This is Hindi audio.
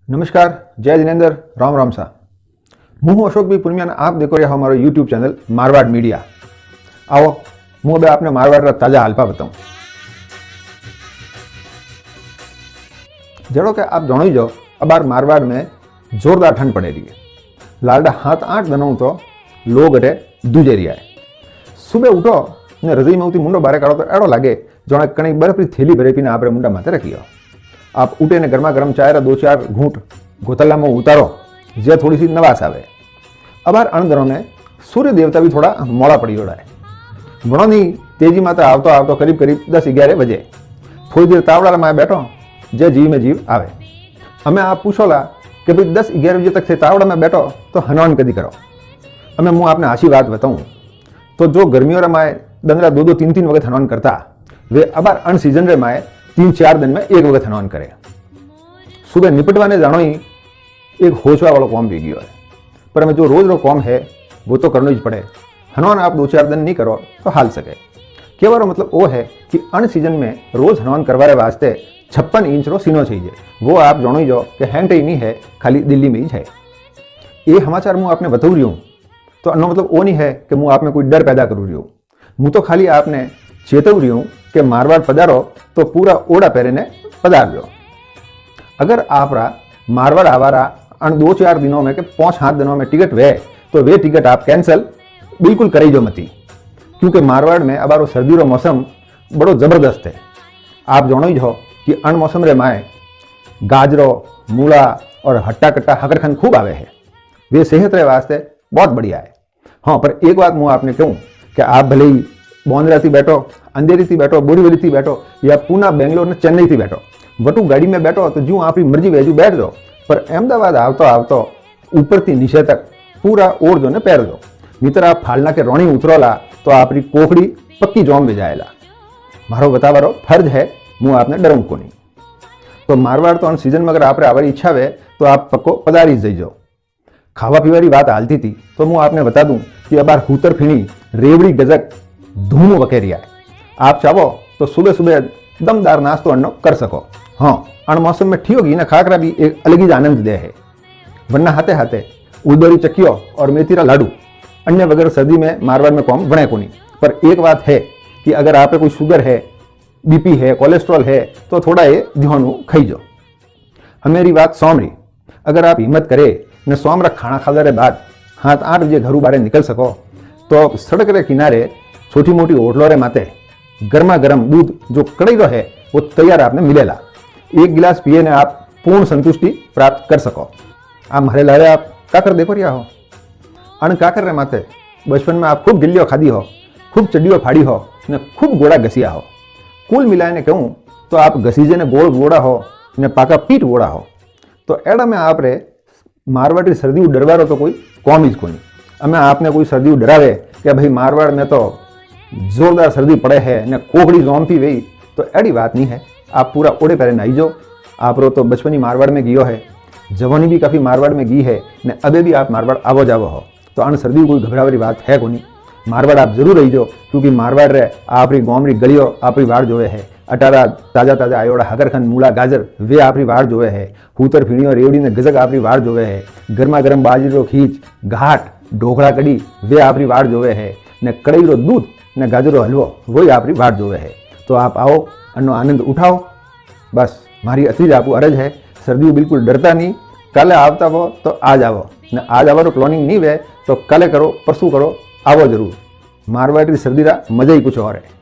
नमस्कार, जय जिनेन्द्र, राम राम सा। हूँ अशोक भाई पुनिया, आप देखो रहा हमारो यूट्यूब चैनल मारवाड़ मीडिया। आओ हूँ अब आपने मारवाड़ ताजा हालपा बताऊँ। जड़ो कि आप जानो ही जाओ, अब बार मारवाड़ में जोरदार ठंड पड़े रही है। लालडा 7-8 दिनों तो लोग अटे दूजे रहा है। सुबह उठो ने रजाई में मुंडो बारे काढ़ो तो एड़ो लगे जो कणी बर्फ की थैली भरे पीने आप मुंडा माथे रखी हो। आप उठे ने गर्मा गर्म चाय 2-4 घूंट गोतला में उतारो, जे थोड़ी सी नवास आवे। अबार अणदरों में सूर्य देवता भी थोड़ा मोड़ा पड़ी ओड़ा है। घणो नहीं तेजी में आवतो आवतो करीब 10-11 बजे थोड़ी देर तावड़ा में बैठो, जे जीव में जीव आवे। अमे आप पूछोला कि भाई 10-11 बजे तक से तावड़ा में बैठो तो हनवान कदी करो। अमे हूँ आपने आशी बात बताऊँ तो जो गर्मियों रे माए दंगरा 2-3 वक्त हनवान करता, वे अबार अन सीजन रे माए 3-4 दिन में एक वक्त हनवान करे। सुबह निपटवाने जानो ही एक होशवा वालों कॉम भी गयो है, पर हमें जो रोज रो कॉम है वो तो करना ही पड़े। हनवान आप 2-4 दिन नहीं करो तो हाल सके। केवल मतलब वो है कि अन सीजन में रोज हनवान करवाने वास्ते 56 इंच रो सीनो चाहिए। वो आप जानो ही जो कि हैंग नहीं है, खाली दिल्ली में ही है। ये समाचार मैं आपने बताऊ रही हूँ तो अनो मतलब वो नहीं है कि मैं आप में कोई डर पैदा करूँ रही हूँ। मैं तो खाली आपने चेतव रही हूँ कि मारवाड़ पधारो तो पूरा ओढ़ा पहरे ने पधार दो। अगर आप मारवाड़ आवारा अन 2-4 दिनों में के 5-7 दिनों में टिकट वे तो वे टिकट आप कैंसल बिल्कुल करी जो मती, क्योंकि मारवाड़ में अबारो सर्दी रो मौसम बड़ो जबरदस्त है। आप जानो ही हो कि अन मौसम रे माए गाजरो, मूला और हट्टा कट्टा हकरखंड खूब आवे है। वे सेहत रे वास्ते बहुत बढ़िया है। हाँ, पर एक बात मैं आपने कहूँ कि आप भले ही बोंदरा थी बैठो, अंधेरी थी बैठो, बोरीवली थी बैठो या पूना, बेंगलोर ने चेन्नई थी बैठो, वटू गाड़ी में बैठो तो जो आपकी मर्जी वेजू बैठ दो, पर अहमदाबाद आवतो आवतो ऊपर थी नीचे तक पूरा ओढ़ दो ने पैर दो। मित्र आप फालना के रोणी उतरोला तो आपकी कोखड़ी पक्की जोम में जाएला। मारो बतावारो फर्ज है, मुँह आपने डरूँ को नहीं। तो मारवाड़ तो अन सीजन में अगर आप आवारी इच्छा वे तो आप पक्को पधारी जाइजो। खावा पीवारी बात हालती थी तो मैं आपने बता दूं कि अबार हूतर फीणी रेवड़ी गजक धूम वकेरिया है। आप चाहो तो सुबह सुबह दमदार नाश्तो अन्नो कर सको। हाँ, अण मौसम में ठीक होगी ना खाकरा भी एक अलग ही आनंद दे है। वरना हाथे हाथे उदोरी चक्कियों और मेथीरा लाडू अन्य वगैरह सर्दी में मारवाड़ में कौम बने को नहीं। पर एक बात है कि अगर आप कोई शुगर है, बीपी है, कोलेस्ट्रॉल है तो थोड़ा ये ध्यान खाईजो। हमेरी बात सोमरी, अगर आप हिम्मत करे ने सोमरा खाना खाने के बाद 7-8 बजे घरों बाहर निकल सको तो सड़क के किनारे छोटी मोटी होटलों रे माते गर्मा गर्म दूध जो कड़ाई है वो तैयार आपने मिलेला। एक गिलास पिए ने आप पूर्ण संतुष्टि प्राप्त कर सको। आप हमारे लारे आप काकर देखो रिया हो। अन काकर रे माते बचपन में आप खूब गिल्लियों खादी हो, खूब चड्डियों फाड़ी हो ने खूब गोड़ा घसिया हो। कुल मिलाए ने कहूँ तो आप घसीजे ने गोड़ गोड़ा हो ने पाका पीठ गोड़ा हो। तो एड़ा में आप रे मारवाड़ी सर्दी डरवारो तो कोई कौम ही को नहीं। हमें आपने कोई सर्दी डरावे कि भाई मारवाड़ में तो जोरदार सर्दी पड़े है ने कोकड़ी जोमपी वही, तो एड़ी बात नहीं है। आप पूरा ओढ़े पहले नहाई जो। आप रो तो बचपनी मारवाड़ में गियो है, जवानी भी काफ़ी मारवाड़ में गी है ने अबे भी आप मारवाड़ आवो जावो हो, तो अन सर्दी कोई घबरावारी बात है को नहीं। मारवाड़ आप जरूर रही जो, क्योंकि मारवाड़ रे आपरी गोमरी गलियों आपरी वाड़ जोवे है। अटारा ताजा ताजा आयोड़ा हकरखंड मूला गाजर वे आपरी वाड़ जोवे है। हूतर फीणियों रेवड़ी ने गजक आपरी वाड़ जोवे है। गर्मा गर्म बाजरी रो खींच घाट ढोकड़ा कड़ी वे आपरी वाड़ जोवे है ने कड़ई रो दूध ने गाजरो हलवो वही आपरी वाड़ जोवे है। तो आप आओ, अन्नो आनंद उठाओ। बस मारी अतीज आपको अरज है, सर्दी बिल्कुल डरता नहीं। कल आवता हो तो आज आवो ने आज आवारो प्लानिंग नहीं वे तो कल करो, परसों करो, आवो जरूर। मारवाड़ी सर्दी रा मजा ही कुछ और है।